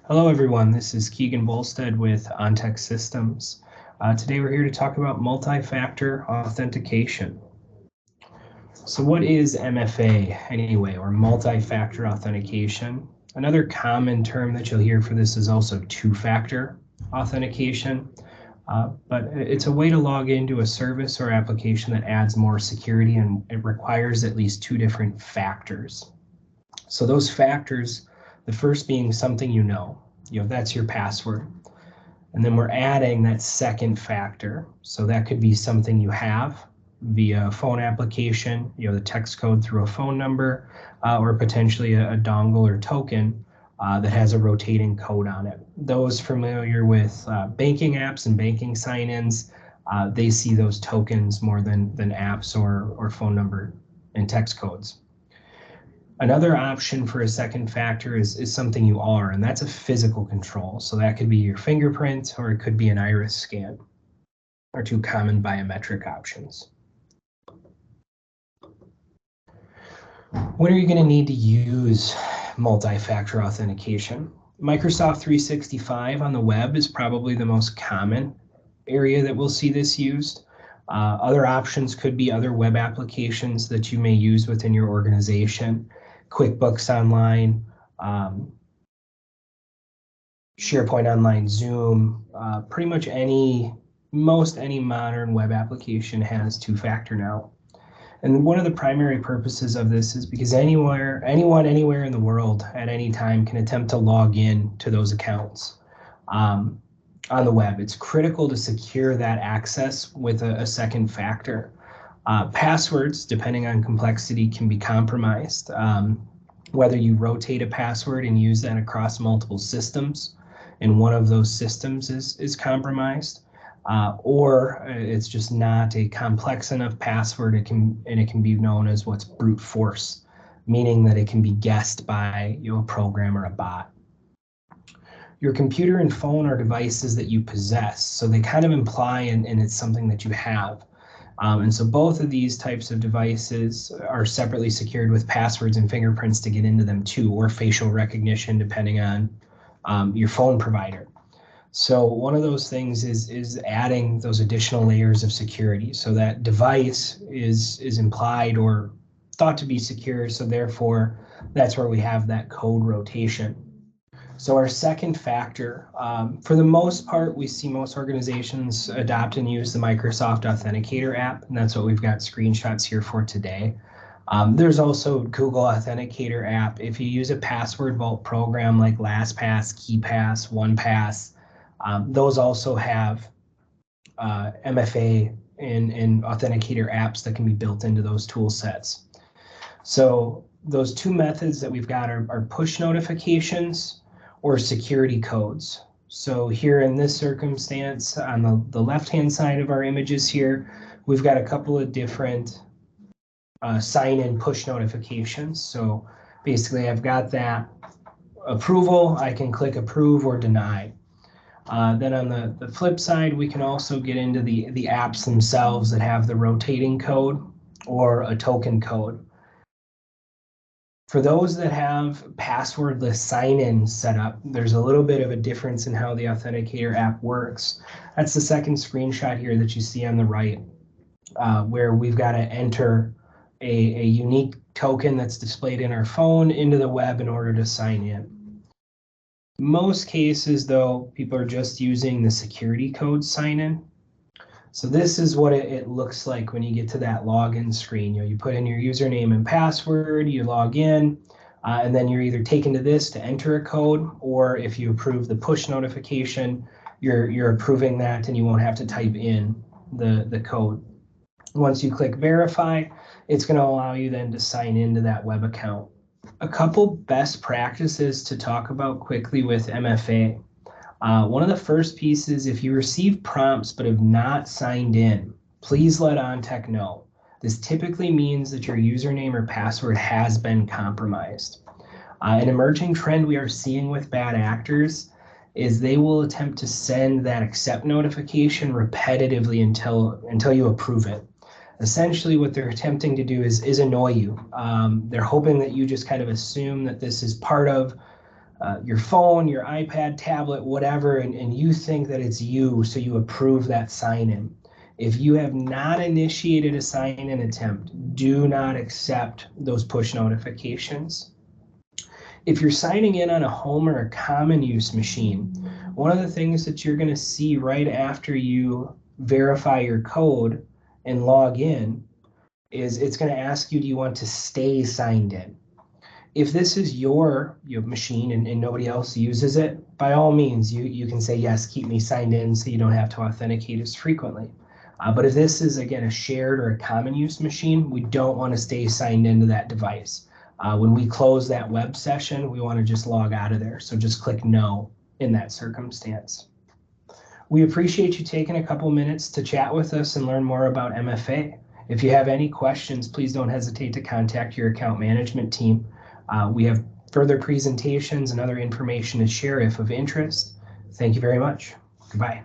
Hello everyone, this is Keegan Bolstead with Ontech Systems. Today we're here to talk about multi-factor authentication. So what is MFA anyway, or multi-factor authentication? Another common term that you'll hear for this is also two-factor authentication, but it's a way to log into a service or application that adds more security, and it requires at least two different factors. So those factors, the first being something you know, that's your password. And then we're adding that second factor. So that could be something you have via phone application, the text code through a phone number, or potentially a dongle or token that has a rotating code on it. Those familiar with banking apps and banking sign-ins, they see those tokens more than apps or phone number and text codes. Another option for a second factor is something you are, and that's a physical control. So that could be your fingerprint, or it could be an iris scan, are two common biometric options. When are you going to need to use multi-factor authentication? Microsoft 365 on the web is probably the most common area that we'll see this used. Other options could be other web applications that you may use within your organization. QuickBooks Online, SharePoint Online, Zoom, pretty much most any modern web application has two-factor now. And one of the primary purposes of this is because anyone, anywhere in the world at any time can attempt to log in to those accounts on the web. It's critical to secure that access with a second factor. Passwords, depending on complexity, can be compromised. Whether you rotate a password and use that across multiple systems, and one of those systems is compromised, or it's just not a complex enough password, it can be known as what's brute force, meaning that it can be guessed by a program or a bot. Your computer and phone are devices that you possess, so they kind of imply and it's something that you have. And so both of these types of devices are separately secured with passwords and fingerprints to get into them too, or facial recognition, depending on your phone provider. So one of those things is adding those additional layers of security. So that device is implied or thought to be secure. So therefore, that's where we have that code rotation. So our second factor, for the most part, we see most organizations adopt and use the Microsoft Authenticator app, and that's what we've got screenshots here for today. There's also Google Authenticator app. If you use a password vault program like LastPass, KeePass, OnePass, those also have MFA and Authenticator apps that can be built into those tool sets. So those two methods that we've got are push notifications or security codes. So here in this circumstance, on the left-hand side of our images here, we've got a couple of different sign-in push notifications. So basically, I've got that approval. I can click approve or deny. Then on the flip side, we can also get into the apps themselves that have the rotating code or a token code. For those that have passwordless sign-in set up, there's a little bit of a difference in how the Authenticator app works. That's the second screenshot here that you see on the right, where we've got to enter a unique token that's displayed in our phone into the web in order to sign in. Most cases, though, people are just using the security code sign-in. So this is what it looks like when you get to that login screen. You put in your username and password, you log in, and then you're either taken to this to enter a code, or if you approve the push notification, you're approving that and you won't have to type in the code. Once you click verify, it's going to allow you then to sign into that web account. A couple best practices to talk about quickly with MFA. One of the first pieces, if you receive prompts but have not signed in, please let Ontech know. This typically means that your username or password has been compromised. An emerging trend we are seeing with bad actors is they will attempt to send that accept notification repetitively until you approve it. Essentially, what they're attempting to do is annoy you. They're hoping that you just kind of assume that this is part of your phone, your iPad, tablet, whatever, and you think that it's you, so you approve that sign-in. If you have not initiated a sign-in attempt, do not accept those push notifications. If you're signing in on a home or a common use machine, one of the things that you're going to see right after you verify your code and log in is it's going to ask you, do you want to stay signed in? If this is your machine and nobody else uses it, by all means, you can say, yes, keep me signed in so you don't have to authenticate as frequently. But if this is, again, a shared or a common use machine, we don't want to stay signed into that device. When we close that web session, we want to just log out of there. So just click no in that circumstance. We appreciate you taking a couple minutes to chat with us and learn more about MFA. If you have any questions, please don't hesitate to contact your account management team. We have further presentations and other information to share if of interest. Thank you very much. Goodbye.